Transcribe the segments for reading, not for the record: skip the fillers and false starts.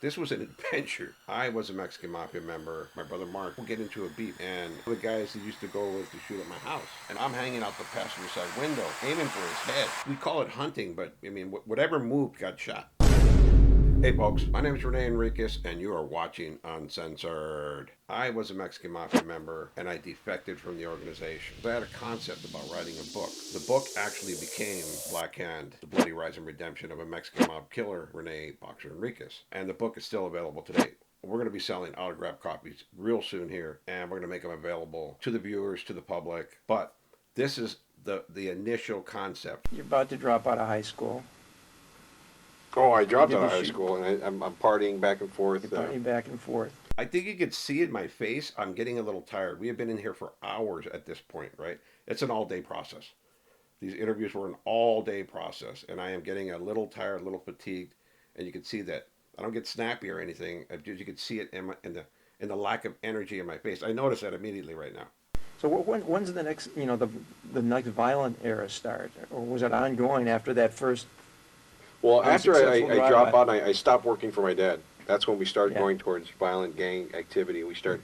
This was an adventure. I was a Mexican Mafia member. My brother Mark will get into a beef, and the guys that used to go with to shoot at my house, and I'm hanging out the passenger side window, aiming for his head. We call it hunting, but I mean, whatever moved got shot. Hey folks, my name is Rene Enriquez, and you are watching Uncensored. I was a Mexican Mafia member, and I defected from the organization. I had a concept about writing a book. The book actually became Black Hand, The Bloody Rise and Redemption of a Mexican Mob Killer, Rene Boxer Enriquez. And the book is still available today. We're going to be selling autographed copies real soon here, and we're going to make them available to the viewers, to the public. But this is the initial concept. You're about to drop out of high school. Oh, I dropped out of high school, and I'm partying back and forth. You're partying back and forth. I think you could see in my face, I'm getting a little tired. We have been in here for hours at this point, right? It's an all-day process. These interviews were an all-day process, and I am getting a little tired, a little fatigued, and you can see that. I don't get snappy or anything. You can see it in the lack of energy in my face. I notice that immediately right now. So when's the next, the next violent era start? Or was it ongoing after that first? Well, after I drive-by. dropped out, I stopped working for my dad. That's when we started Yeah. going towards violent gang activity. We started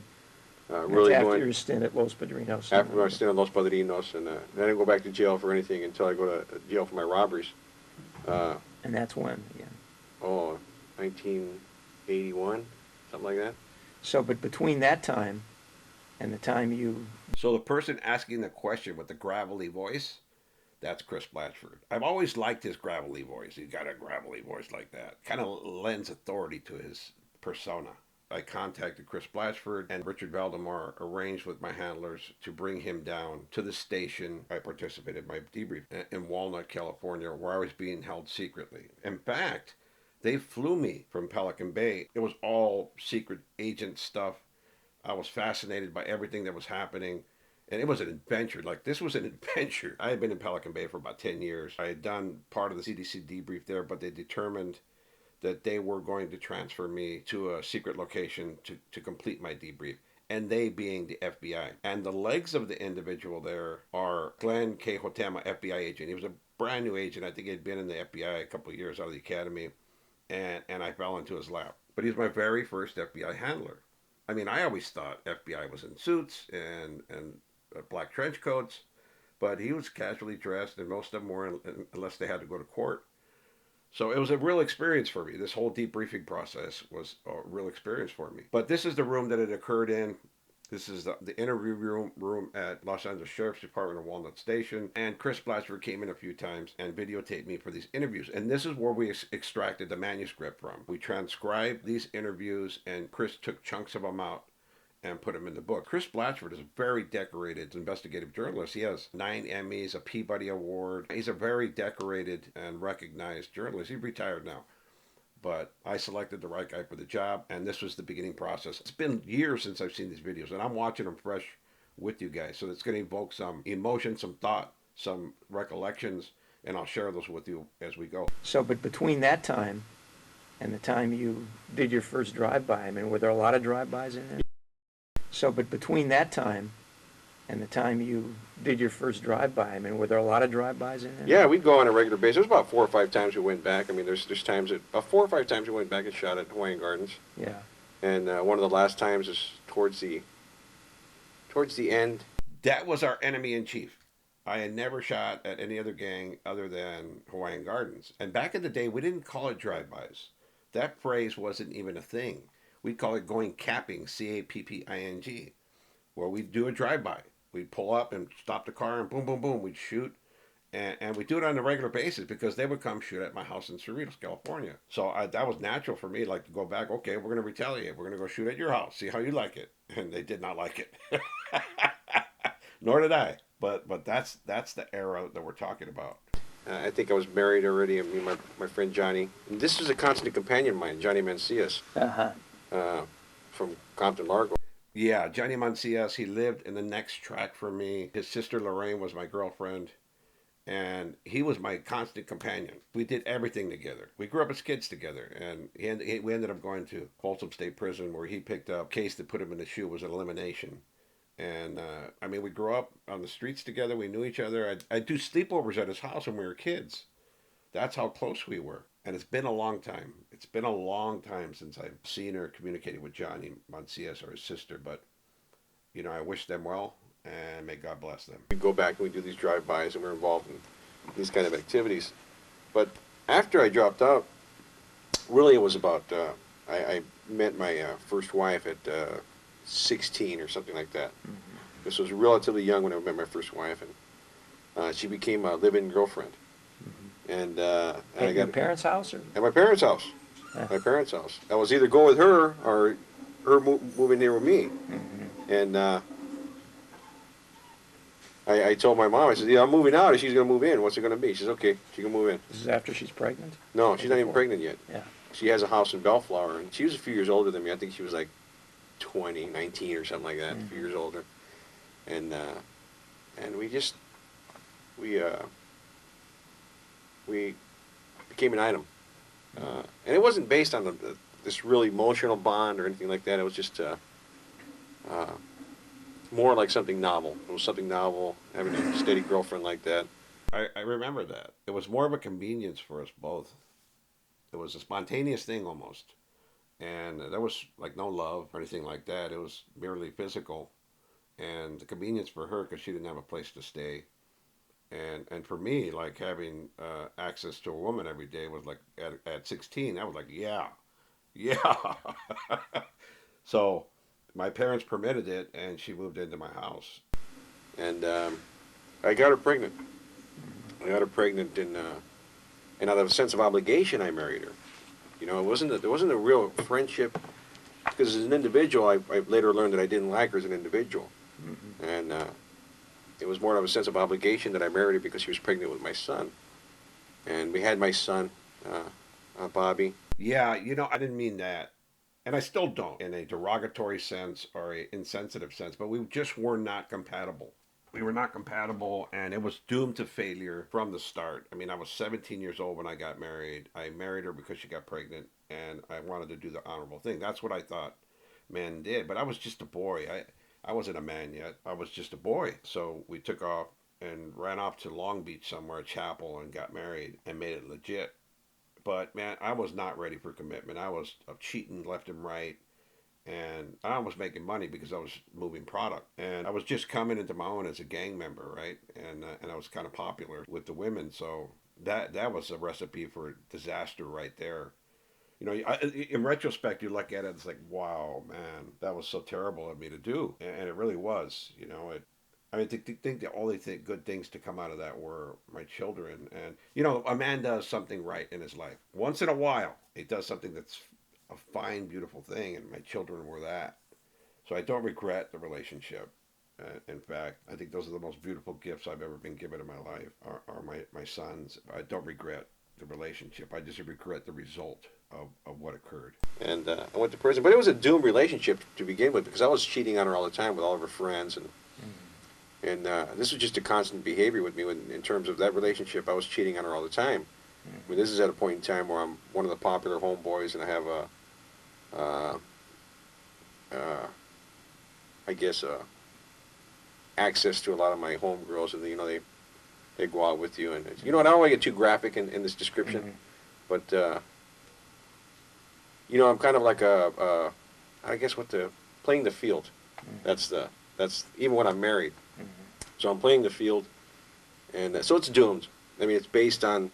That's really after going your stint at Los Padrinos. after I stayed in Los Padrinos, and I didn't go back to jail for anything until I go to jail for my robberies. And that's when, again. 1981, something like that. So, but between that time and the time you... So the person asking the question with the gravelly voice, that's Chris Blatchford. I've always liked his gravelly voice. He's got a gravelly voice like that. Kind of lends authority to his persona. I contacted Chris Blatchford, and Richard Valdemar arranged with my handlers to bring him down to the station. I participated in my debrief in Walnut, California, where I was being held secretly. In fact, they flew me from Pelican Bay. It was all secret agent stuff. I was fascinated by everything that was happening. And it was an adventure. Like, this was an adventure. I had been in Pelican Bay for about 10 years. I had done part of the CDC debrief there, but they determined that they were going to transfer me to a secret location to complete my debrief. And they being the FBI. And the legs of the individual there are Glenn K. Hotema, FBI agent. He was a brand new agent. I think he'd been in the FBI a couple of years out of the academy. And I fell into his lap. But he was my very first FBI handler. I mean, I always thought FBI was in suits and black trench coats, but he was casually dressed, and most of them were, unless they had to go to court. So it was a real experience for me. This whole debriefing process was a real experience for me. But this is the room that it occurred in. This is the interview room at Los Angeles Sheriff's Department of Walnut Station. And Chris Blatchford came in a few times and videotaped me for these interviews. And this is where we extracted the manuscript from. We transcribed these interviews, and Chris took chunks of them out and put them in the book. Chris Blatchford is a very decorated investigative journalist. He has 9 Emmys, a Peabody Award. He's a very decorated and recognized journalist. He's retired now. But I selected the right guy for the job, and this was the beginning process. It's been years since I've seen these videos, and I'm watching them fresh with you guys. So it's going to evoke some emotion, some thought, some recollections, and I'll share those with you as we go. So, but between that time and the time you did your first drive-by, I mean, were there a lot of drive-bys in there? So, but between that time and the time you did your first drive-by, I mean, were there a lot of drive-bys in there? Yeah, we'd go on a regular basis. There's about 4 or 5 times we went back. I mean, there's times that 4 or 5 times we went back and shot at Hawaiian Gardens. Yeah. And one of the last times is towards the end. That was our enemy in chief. I had never shot at any other gang other than Hawaiian Gardens. And back in the day, we didn't call it drive-bys. That phrase wasn't even a thing. We'd call it going capping, C-A-P-P-I-N-G, where we'd do a drive-by. We'd pull up and stop the car, and boom, boom, boom, we'd shoot. And we'd do it on a regular basis because they would come shoot at my house in Cerritos, California. So that was natural for me, like, to go back, okay, we're going to retaliate. We're going to go shoot at your house, see how you like it. And they did not like it. Nor did I. But that's the era that we're talking about. I think I was married already, and me and my friend Johnny. And this is a constant companion of mine, Johnny Mancias. Uh-huh. From Compton, Largo. Yeah, Johnny Mancias, he lived in the next track from me. His sister Lorraine was my girlfriend, and he was my constant companion. We did everything together. We grew up as kids together, and we ended up going to Folsom State Prison, where he picked up a case that put him in the shoe was an elimination. And, I mean, we grew up on the streets together. We knew each other. I'd do sleepovers at his house when we were kids. That's how close we were. And it's been a long time. It's been a long time since I've seen or communicated with Johnny Mancias or his sister, but I wish them well and may God bless them. We go back and we do these drive-bys and we're involved in these kind of activities. But after I dropped out, really it was about, I met my first wife at 16 or something like that. Mhm. This was relatively young when I met my first wife, and she became a live-in girlfriend. Mhm. And I At your got parents' house? Or? at my parents' house. Yeah. My parents' house. I was either go with her or her moving here with me. Mhm. And I told my mom, I said, yeah, I'm moving out, and she's going to move in. What's it going to be? She says, okay, she can move in. This is after she's pregnant? No, Or she's not even before? pregnant yet. Yeah. She has a house in Bellflower, and she was a few years older than me. I think she was like 20, 19 or something like that, a few years older. And we just, we became an item. And it wasn't based on this really emotional bond or anything like that. It was just more like something novel. It was something novel, having a steady girlfriend like that. I remember that. It was more of a convenience for us both. It was a spontaneous thing almost. And there was like no love or anything like that. It was merely physical. And the convenience for her because she didn't have a place to stay. And for me, like having access to a woman every day was like at 16, I was like, yeah, yeah. So my parents permitted it, and she moved into my house. And I got her pregnant. I got her pregnant, and out of a sense of obligation, I married her. There wasn't a real friendship because as an individual, I later learned that I didn't like her as an individual, Mhm. and it was more of a sense of obligation that I married her because she was pregnant with my son, and we had my son, Bobby. Yeah, I didn't mean that. And I still don't in a derogatory sense or a insensitive sense, but we just were not compatible. We were not compatible, and it was doomed to failure from the start. I mean, I was 17 years old when I got married. I married her because she got pregnant, and I wanted to do the honorable thing. That's what I thought men did. But I was just a boy. I wasn't a man yet. I was just a boy. So we took off and ran off to Long Beach somewhere, a chapel, and got married and made it legit. But man, I was not ready for commitment. I was cheating left and right, and I was making money because I was moving product, and I was just coming into my own as a gang member, right? And I was kind of popular with the women, so that was a recipe for disaster right there. In retrospect, you look at it, it's like, wow, man, that was so terrible of me to do, and it really was. I mean, to think the only good things to come out of that were my children, and a man does something right in his life once in a while. He does something that's a fine, beautiful thing, and my children were that. So I don't regret the relationship. In fact, I think those are the most beautiful gifts I've ever been given in my life. Are my sons. I don't regret the relationship. I just regret the result of what occurred. And I went to prison, but it was a doomed relationship to begin with because I was cheating on her all the time with all of her friends, and this was just a constant behavior with me in terms of that relationship. I was cheating on her all the time. I mean, this is at a point in time where I'm one of the popular homeboys, and I have uh, uh, I guess, access to a lot of my homegirls, and they go out with you, and I don't want to get too graphic in this description, but I'm kind of like I guess playing the field. That's even when I'm married. So I'm playing the field, and so it's doomed. I mean, it's based on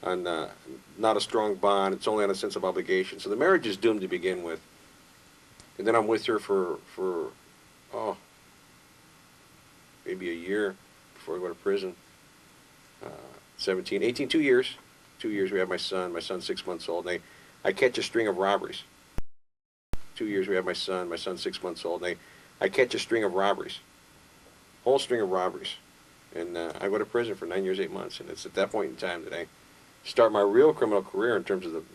not a strong bond. It's only on a sense of obligation. So the marriage is doomed to begin with. And then I'm with her for oh, maybe a year before I go to prison. 17, 18, 2 years. 2 years we have my son. My son's 6 months old. And I catch a string of robberies. 2 years we have my son's 6 months old. And I catch a string of robberies. Whole string of robberies. And I go to prison for 9 years, 8 months. And it's at that point in time that I start my real criminal career in terms of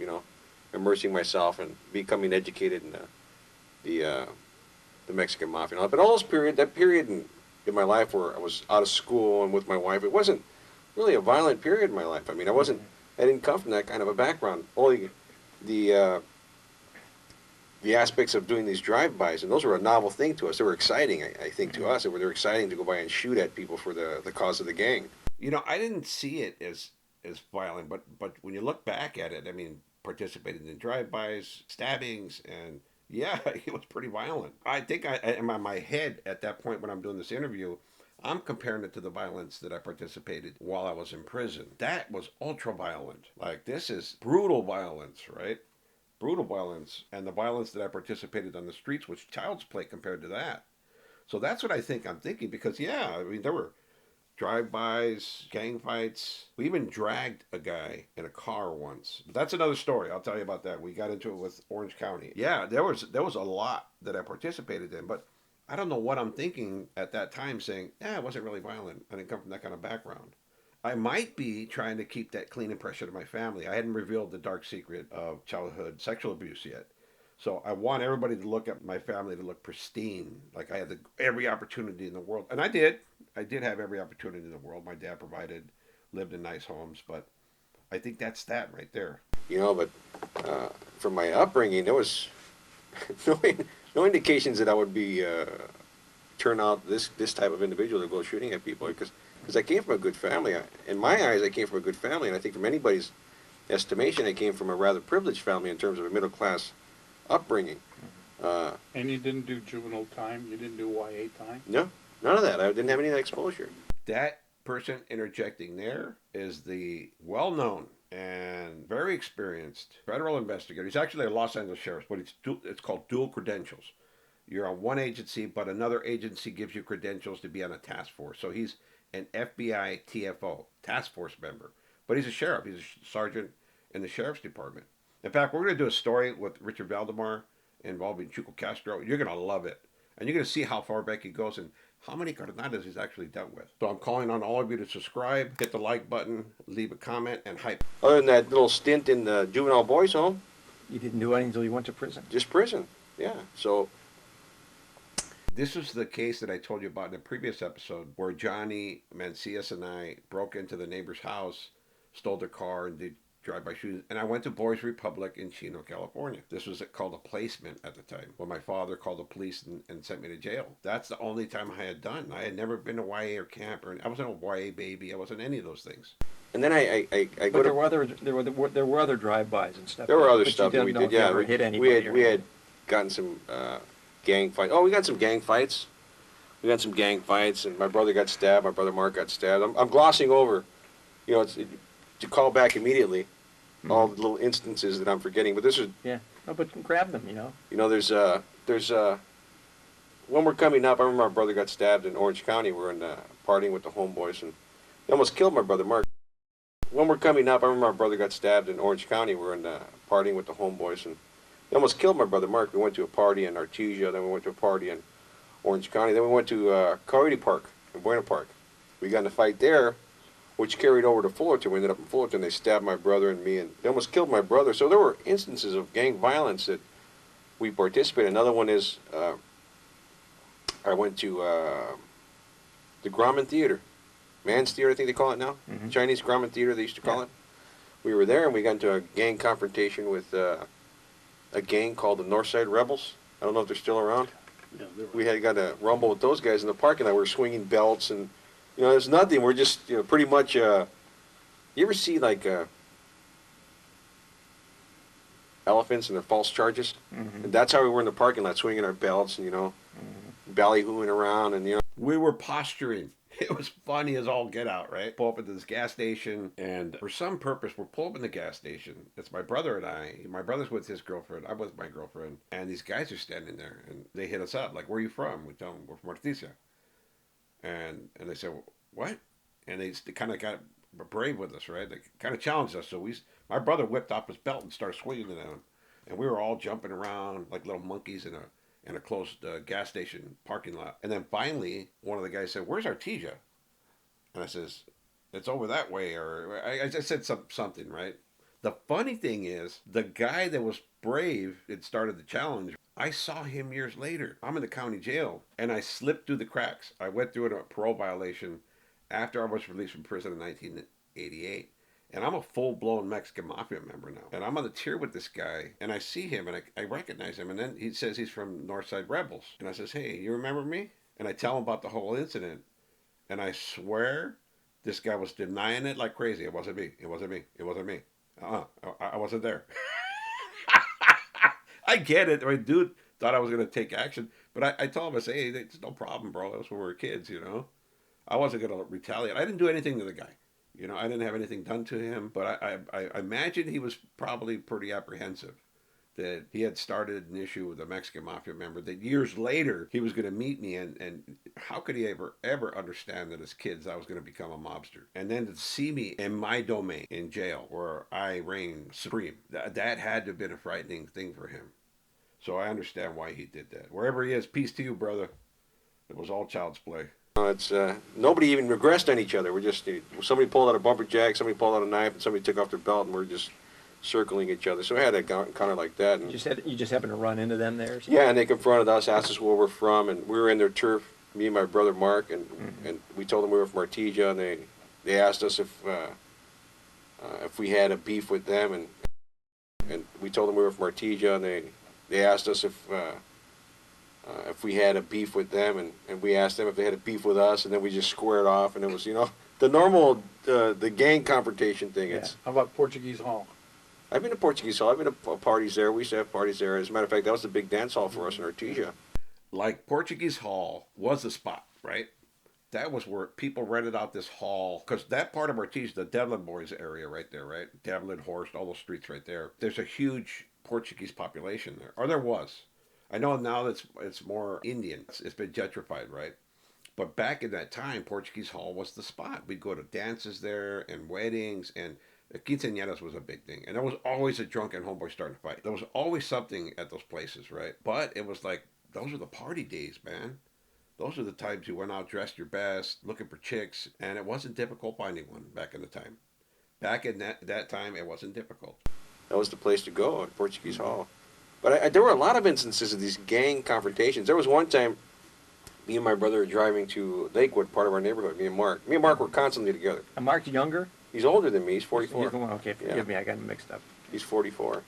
immersing myself and becoming educated in the Mexican Mafia. But all that period in my life where I was out of school and with my wife, it wasn't really a violent period in my life. I mean, I didn't come from that kind of a background. Only the aspects of doing these drive-bys, and those were a novel thing to us. They were exciting, I think, to us. They were exciting to go by and shoot at people for the cause of the gang. I didn't see it as violent, but when you look back at it, I mean, participated in drive-bys, stabbings, and yeah, it was pretty violent. I think in my head at that point when I'm doing this interview, I'm comparing it to the violence that I participated while I was in prison. That was ultra violent. Like, this is brutal violence, right? Brutal violence. And the violence that I participated on the streets was child's play compared to that. So that's what I think I'm thinking because, yeah, I mean, there were drive-bys, gang fights. We even dragged a guy in a car once. But that's another story. I'll tell you about that. We got into it with Orange County. Yeah, there was a lot that I participated in, but I don't know what I'm thinking at that time saying, yeah, it wasn't really violent. I didn't come from that kind of background. I might be trying to keep that clean impression of my family. I hadn't revealed the dark secret of childhood sexual abuse yet. So I want everybody to look at my family to look pristine. Like I had every opportunity in the world. And I did. I did have every opportunity in the world. My dad provided, lived in nice homes. But I think that's that right there. But from my upbringing, there was no, no indications that I would be turn out this type of individual to go shooting at people because I came from a good family. In my eyes, I came from a good family, and I think from anybody's estimation, I came from a rather privileged family in terms of a middle class upbringing. And you didn't do juvenile time? You didn't do YA time? No, none of that. I didn't have any of that exposure. That person interjecting there is the well-known and very experienced federal investigator. He's actually a Los Angeles sheriff, but it's called dual credentials. You're on one agency, but another agency gives you credentials to be on a task force. So he's an FBI TFO, task force member. But he's a sheriff. He's a sergeant in the sheriff's department. In fact, we're going to do a story with Richard Valdemar involving Chuco Castro. You're going to love it. And you're going to see how far back he goes and how many carnadas he's actually dealt with. So I'm calling on all of you to subscribe, hit the like button, leave a comment, and hype. Other than that little stint in the juvenile boys home. You didn't do anything until you went to prison? Just prison, yeah. So this was the case that I told you about in a previous episode where Johnny Mancias and I broke into the neighbor's house, stole their car, and did drive-by shootings. And I went to Boys Republic in Chino, California. This was called a placement at the time, when my father called the police and sent me to jail. That's the only time I had done. I had never been to YA or camp, or I wasn't a YA baby. I wasn't any of those things. And then I go But to... there were other drive-bys and stuff. There were other but stuff you that we didn't did, know if yeah. you ever hit anybody We had gotten some gang fights. Oh, we got some gang fights. We got some gang fights, and my brother got stabbed. My brother Mark got stabbed. I'm glossing over, to call back immediately all the little instances that I'm forgetting. But this is... Yeah. No, but grab them, there's when we're coming up, I remember my brother got stabbed in Orange County. We're in partying with the homeboys, and they almost killed my brother Mark. When we're coming up, I remember my brother got stabbed in Orange County. We're in partying with the homeboys, and they almost killed my brother Mark. We went to a party in Artesia, then we went to a party in Orange County, then we went to Coyote Park in Buena Park. We got in a fight there, which carried over to Fullerton. We ended up in Fullerton. They stabbed my brother and me, and they almost killed my brother. So there were instances of gang violence that we participated in. Another one is I went to the Grauman Theater. Man's Theater, I think they call it now. Mhm. Chinese Grauman Theater, they used to call it. We were there, and we got into a gang confrontation with a gang called the Northside Rebels. I don't know if they're still around. Yeah, they were. We had got a rumble with those guys in the parking lot. We were swinging belts, and there's nothing. We're just pretty much. You ever see like elephants and their false charges? Mm-hmm. And that's how we were in the parking lot, swinging our belts and ballyhooing around, and We were posturing. It was funny as all get out, right? Pull up into this gas station, and for some purpose, we're pulled up in the gas station. It's my brother and I. My brother's with his girlfriend. I'm with my girlfriend. And these guys are standing there, and they hit us up. Like, where are you from? We tell them we're from Artesia. And they said, what? And they kind of got brave with us, right? They kind of challenged us. So my brother whipped off his belt and started swinging it at them. And we were all jumping around like little monkeys in a closed gas station parking lot. And then finally, one of the guys said, where's Artesia? And I says, it's over that way. Or I just said something, right? The funny thing is, the guy that was brave and started the challenge, I saw him years later. I'm in the county jail, and I slipped through the cracks. I went through a parole violation after I was released from prison in 1988. And I'm a full-blown Mexican Mafia member now. And I'm on the tier with this guy, and I see him, and I recognize him. And then he says he's from Northside Rebels. And I says, hey, you remember me? And I tell him about the whole incident. And I swear this guy was denying it like crazy. It wasn't me. It wasn't me. It wasn't me. I wasn't there. I get it. My dude thought I was going to take action, but I told him, I say, hey, it's no problem, bro. That's when we were kids, you know. I wasn't going to retaliate. I didn't do anything to the guy. You know, I didn't have anything done to him, but I imagine he was probably pretty apprehensive that he had started an issue with a Mexican Mafia member that years later he was going to meet me, and how could he ever understand that as kids I was going to become a mobster, and then to see me in my domain in jail where I reign supreme, that had to have been a frightening thing for him. So I understand why he did that. Wherever he is, peace to you, brother. It was all child's play. It's nobody even regressed on each other. We're just somebody pulled out a bumper jack, somebody pulled out a knife, and somebody took off their belt, and we're just circling each other. So I had that encounter like that. And You just happened to run into them there? Or something? yeah, and they confronted us, asked us where we're from, and we were in their turf, me and my brother Mark, and and we told them we were from Artesia, and they asked us if we had a beef with them, and we told them we were from Artesia, and they asked us if we had a beef with them, and we asked them if they had a beef with us, and then we just squared off, and it was, the normal, the gang confrontation thing. Yeah. It's How about Portuguese Hall? I've been to Portuguese Hall. I've been to parties there. We used to have parties there. As a matter of fact, that was the big dance hall for us in Artesia. Like Portuguese Hall was the spot, right? That was where people rented out this hall, because that part of Artesia, the Devlin Boys area right there, right? Devlin, Horst, all those streets right there. There's a huge Portuguese population there, or there was. I know now that it's more Indian. It's been gentrified, right? But back in that time, Portuguese Hall was the spot. We'd go to dances there and weddings, and quinceañeras was a big thing. And there was always a drunken homeboy starting to fight. There was always something at those places, right? But it was like, those were the party days, man. Those are the times you went out dressed your best, looking for chicks, and it wasn't difficult finding one back in the time. Back in that time, it wasn't difficult. That was the place to go at Portuguese Hall. But there were a lot of instances of these gang confrontations. There was one time, me and my brother were driving to Lakewood, part of our neighborhood, me and Mark. Me and Mark were constantly together. And Mark's younger? He's older than me. He's 44. He's the one, okay, forgive me, I got him mixed up. He's 44.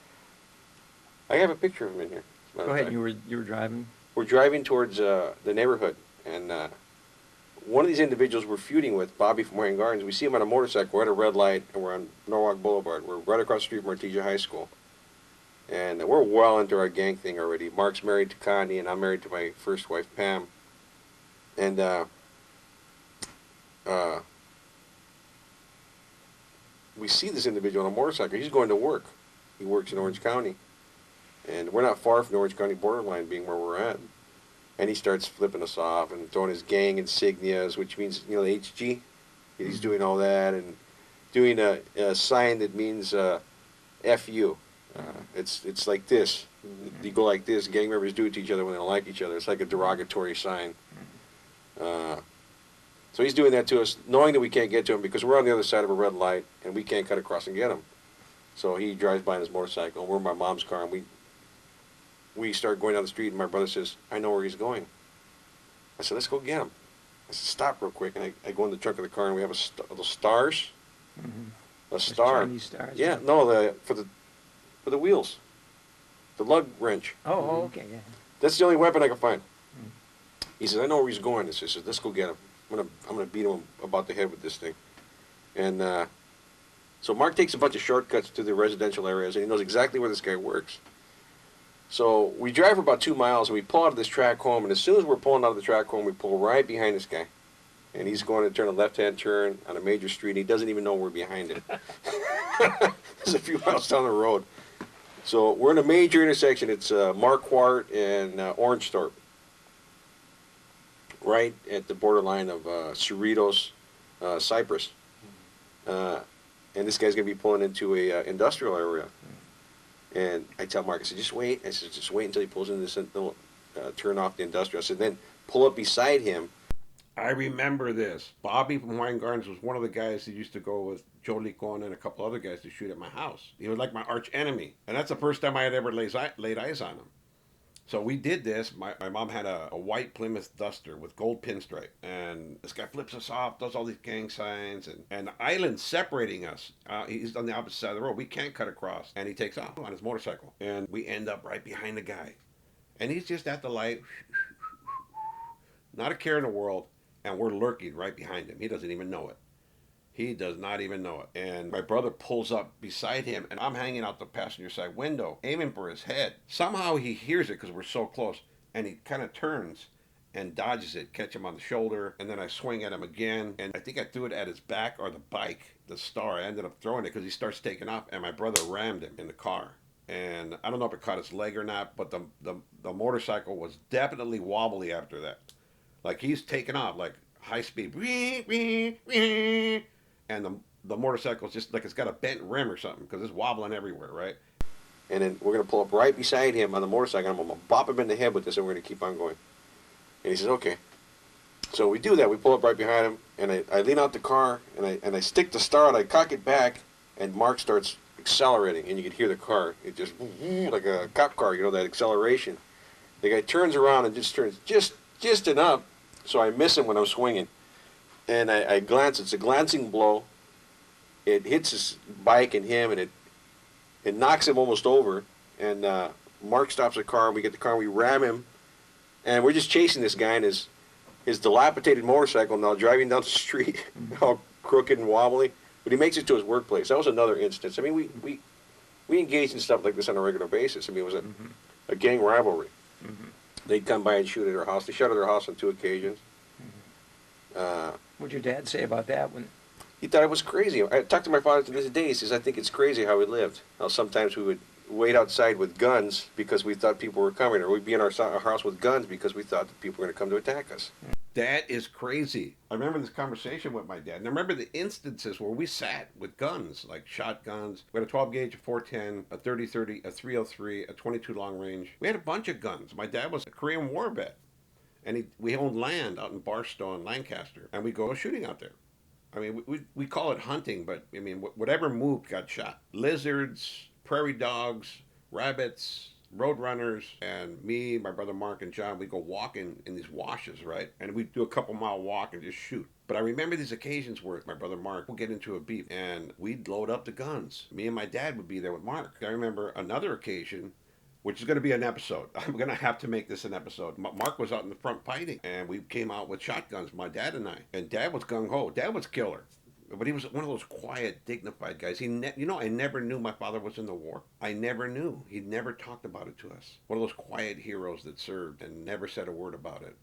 I have a picture of him in here. Go ahead, you were driving? We're driving towards the neighborhood, and one of these individuals we're feuding with, Bobby from Wayne Gardens, we see him on a motorcycle. We're at a red light, and we're on Norwalk Boulevard. We're right across the street from Artesia High School. And we're well into our gang thing already. Mark's married to Connie, and I'm married to my first wife, Pam. And we see this individual on a motorcycle. He's going to work. He works in Orange County. And we're not far from the Orange County borderline being where we're at. And he starts flipping us off and throwing his gang insignias, which means, the HG. He's doing all that and doing a sign that means FU. It's like this. You go like this. Gang members do it to each other when they don't like each other. It's like a derogatory sign. So he's doing that to us, knowing that we can't get to him because we're on the other side of a red light and we can't cut across and get him. So he drives by on his motorcycle, and we're in my mom's car, and we start going down the street, and my brother says, I know where he's going. I said, let's go get him. I said, stop real quick, and I go in the trunk of the car, and we have those stars. Mm-hmm. A star. Chinese stars. Yeah, no, for the wheels, the lug wrench. Oh, okay, yeah. That's the only weapon I can find. He says, I know where he's going. He says, let's go get him. I'm gonna beat him about the head with this thing. And so Mark takes a bunch of shortcuts to the residential areas, and he knows exactly where this guy works. So we drive for about 2 miles, and we pull out of this track home, and as soon as we're pulling out of the track home, we pull right behind this guy. And he's going to turn a left-hand turn on a major street, and he doesn't even know we're behind it. It's a few miles down the road. So we're in a major intersection. It's Marquardt and Orangethorpe, right at the borderline of Cerritos, Cypress. And this guy's going to be pulling into a industrial area. And I tell Mark, I said, just wait. I said, just wait until he pulls into this little turn off the industrial. I said, then pull up beside him. I remember this. Bobby from Wine Gardens was one of the guys that used to go with Joe Licon and a couple other guys to shoot at my house. He was like my arch enemy. And that's the first time I had ever laid eyes on him. So we did this. My mom had a white Plymouth Duster with gold pinstripe. And this guy flips us off, does all these gang signs. And the island separating us. He's on the opposite side of the road. We can't cut across. And he takes off on his motorcycle. And we end up right behind the guy. And he's just at the light. Not a care in the world. And we're lurking right behind him. He doesn't even know it. He does not even know it. And my brother pulls up beside him, and I'm hanging out the passenger side window, aiming for his head. Somehow he hears it because we're so close, and he kind of turns and dodges it, catch him on the shoulder, and then I swing at him again, and I think I threw it at his back or the bike, the Star. I ended up throwing it because he starts taking off, and my brother rammed him in the car. And I don't know if it caught his leg or not, but the motorcycle was definitely wobbly after that. Like he's taking off, like high speed, and the motorcycle's just like it's got a bent rim or something because it's wobbling everywhere, right? And then we're going to pull up right beside him on the motorcycle. And I'm going to bop him in the head with this, and we're going to keep on going. And he says, okay. So we do that. We pull up right behind him, and I lean out the car, and I stick the Star, and I cock it back, and Mark starts accelerating, and you can hear the car. It just, like a cop car, you know, that acceleration. The guy turns around and just turns just enough, so I miss him when I'm swinging. And I glance. It's a glancing blow. It hits his bike and him, and it knocks him almost over. And Mark stops the car, and we get the car, and we ram him. And we're just chasing this guy in his dilapidated motorcycle now driving down the street, all crooked and wobbly. But he makes it to his workplace. That was another instance. I mean, we engaged in stuff like this on a regular basis. I mean, it was a gang rivalry. They'd come by and shoot at our house. They shot at our house on 2 occasions. What'd your dad say about that when? He thought it was crazy. I talked to my father to this day. He says, I think it's crazy how we lived. How sometimes we would wait outside with guns because we thought people were coming, or we'd be in our house with guns because we thought that people were going to come to attack us. That is crazy. I remember this conversation with my dad. And I remember the instances where we sat with guns, like shotguns. We had a 12 gauge, a 410, a 30-30, a 303, a 22 long range. We had a bunch of guns. My dad was a Korean War vet. And we owned land out in Barstow and Lancaster. And we go shooting out there. I mean, we call it hunting, but I mean, whatever moved got shot. Lizards, prairie dogs, rabbits, roadrunners, and me, my brother Mark, and John, we go walking in these washes, right? And we do a couple-mile walk and just shoot. But I remember these occasions where my brother Mark would get into a beef, and we'd load up the guns. Me and my dad would be there with Mark. I remember another occasion, which is going to be an episode. I'm going to have to make this an episode. Mark was out in the front fighting, and we came out with shotguns, my dad and I. And Dad was gung-ho. Dad was killer. But he was one of those quiet, dignified guys. I never knew my father was in the war. I never knew. He never talked about it to us. One of those quiet heroes that served and never said a word about it.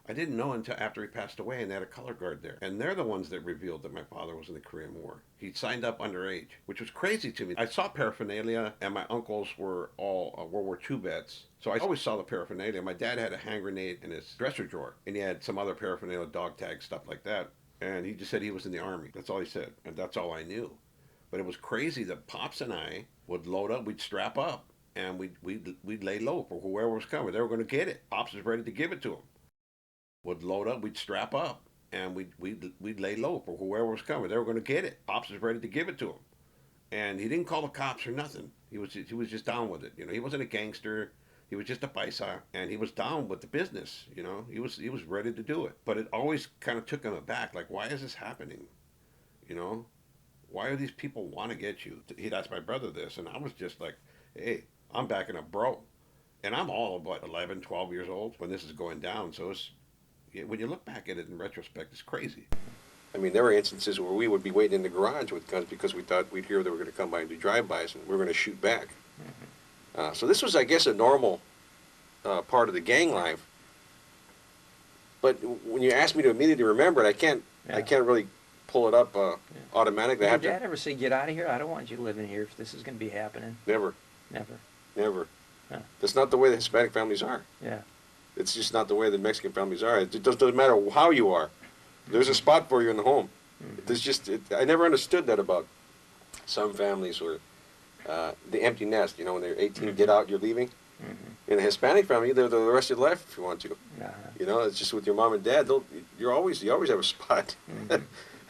I didn't know until after he passed away, and they had a color guard there. And they're the ones that revealed that my father was in the Korean War. He signed up underage, which was crazy to me. I saw paraphernalia, and my uncles were all World War II vets. So I always saw the paraphernalia. My dad had a hand grenade in his dresser drawer, and he had some other paraphernalia, dog tags, stuff like that. And he just said he was in the Army. That's all he said, and that's all I knew. But it was crazy that Pops and I would load up, we'd strap up, and we'd lay low for whoever was coming. They were going to get it. Pops was ready to give it to them. Would load up, we'd strap up, and we'd lay low for whoever was coming. They were going to get it. Pops was ready to give it to him, and he didn't call the cops or nothing. He was just down with it. You know, he wasn't a gangster. He was just a paisa, and he was down with the business. You know, he was ready to do it. But it always kind of took him aback. Like, why is this happening? You know, why do these people want to get you? He'd ask my brother this, and I was just like, hey, I'm backing up, bro. And I'm all about 11, 12 years old when this is going down. So when you look back at it in retrospect, it's crazy. I mean, there were instances where we would be waiting in the garage with guns because we thought we'd hear they were going to come by and do drive-bys, and we were going to shoot back. So this was, I guess, a normal part of the gang life. But when you ask me to immediately remember it, I can't really pull it up automatically. Did your dad ever say, get out of here? I don't want you living here if this is going to be happening. Never. Never. Huh. That's not the way the Hispanic families are. Yeah. It's just not the way the Mexican families are. It doesn't matter how you are. There's a spot for you in the home. I never understood that about some families where the empty nest, you know, when they're 18, get out, you're leaving. In a Hispanic family, they're the rest of your life if you want to. You know, it's just with your mom and dad. You always have a spot.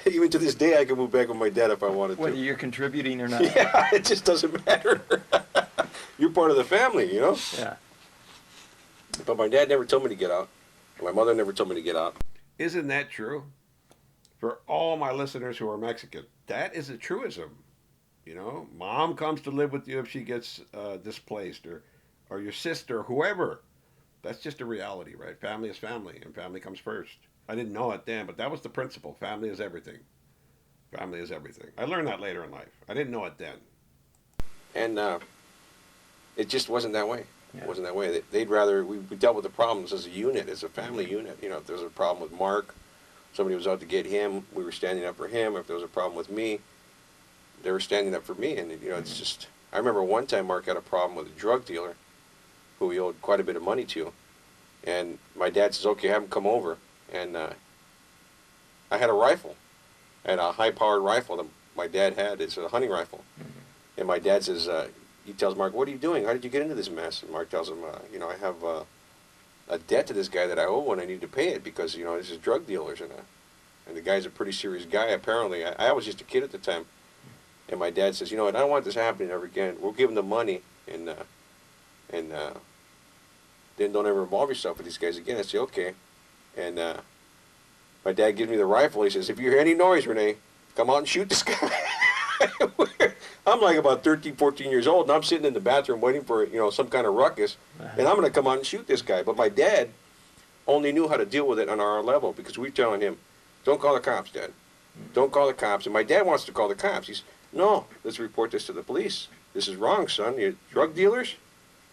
Even to this day, I can move back with my dad if I wanted to. Whether you're contributing or not. Yeah, it just doesn't matter. You're part of the family, you know? Yeah. But my dad never told me to get out. My mother never told me to get out. Isn't that true? For all my listeners who are Mexican, that is a truism. You know, mom comes to live with you if she gets displaced, or your sister, whoever. That's just a reality, right? Family is family, and family comes first. I didn't know it then, but that was the principle. Family is everything. Family is everything. I learned that later in life. I didn't know it then. And it just wasn't that way. Yeah. It wasn't that way. They'd rather, we dealt with the problems as a unit, as a family unit. You know, if there was a problem with Mark, somebody was out to get him, we were standing up for him. If there was a problem with me, they were standing up for me. And, you know, it's just, I remember one time Mark had a problem with a drug dealer who he owed quite a bit of money to. And my dad says, okay, have him come over. And I had a rifle, and a high-powered rifle that my dad had. It's a hunting rifle. And my dad says, he tells Mark, what are you doing? How did you get into this mess? And Mark tells him, you know, I have a debt to this guy that I owe, and I need to pay it because, you know, this is drug dealers. And the guy's a pretty serious guy, apparently. I was just a kid at the time. And my dad says, you know what, I don't want this happening ever again. We'll give him the money, and then don't ever involve yourself with these guys again. I say, okay. And my dad gives me the rifle. He says, if you hear any noise, Rene, come out and shoot this guy. I'm like about 13, 14 years old, and I'm sitting in the bathroom waiting for, you know, some kind of ruckus, and I'm going to come out and shoot this guy. But my dad only knew how to deal with it on our level, because we were telling him, don't call the cops, Dad. Don't call the cops. And my dad wants to call the cops. He's, no, let's report this to the police. This is wrong, son. You drug dealers?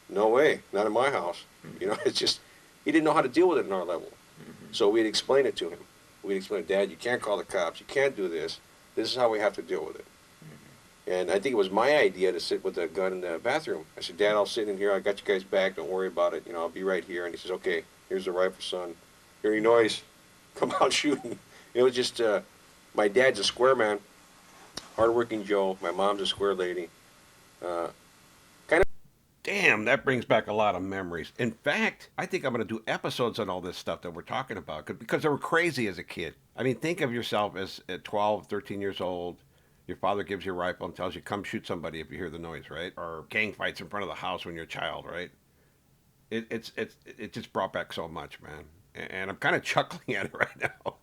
No way. Not in my house. You know, it's just, he didn't know how to deal with it on our level. So we'd explain it to him. We'd explain, Dad, you can't call the cops. You can't do this. This is how we have to deal with it. And I think it was my idea to sit with a gun in the bathroom. I said, Dad, I'll sit in here. I got you guys back. Don't worry about it. You know, I'll be right here. And he says, okay, here's the rifle, son. Hear any noise? Come out shooting. It was just, my dad's a square man, hardworking Joe. My mom's a square lady. Damn, that brings back a lot of memories. In fact, I think I'm going to do episodes on all this stuff that we're talking about because they were crazy as a kid. I mean, think of yourself as at 12, 13 years old. Your father gives you a rifle and tells you, come shoot somebody if you hear the noise, right? Or gang fights in front of the house when you're a child, right? It just brought back so much, man. And I'm kind of chuckling at it right now.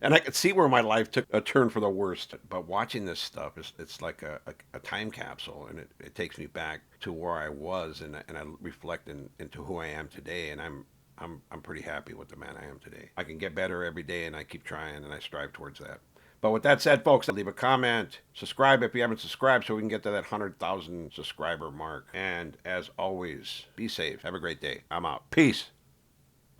And I could see where my life took a turn for the worst. But watching this stuff, it's like a time capsule, and it takes me back to where I was, and I reflect into who I am today, and I'm pretty happy with the man I am today. I can get better every day, and I keep trying, and I strive towards that. But with that said, folks, leave a comment, subscribe if you haven't subscribed so we can get to that 100,000 subscriber mark. And as always, be safe. Have a great day. I'm out. Peace.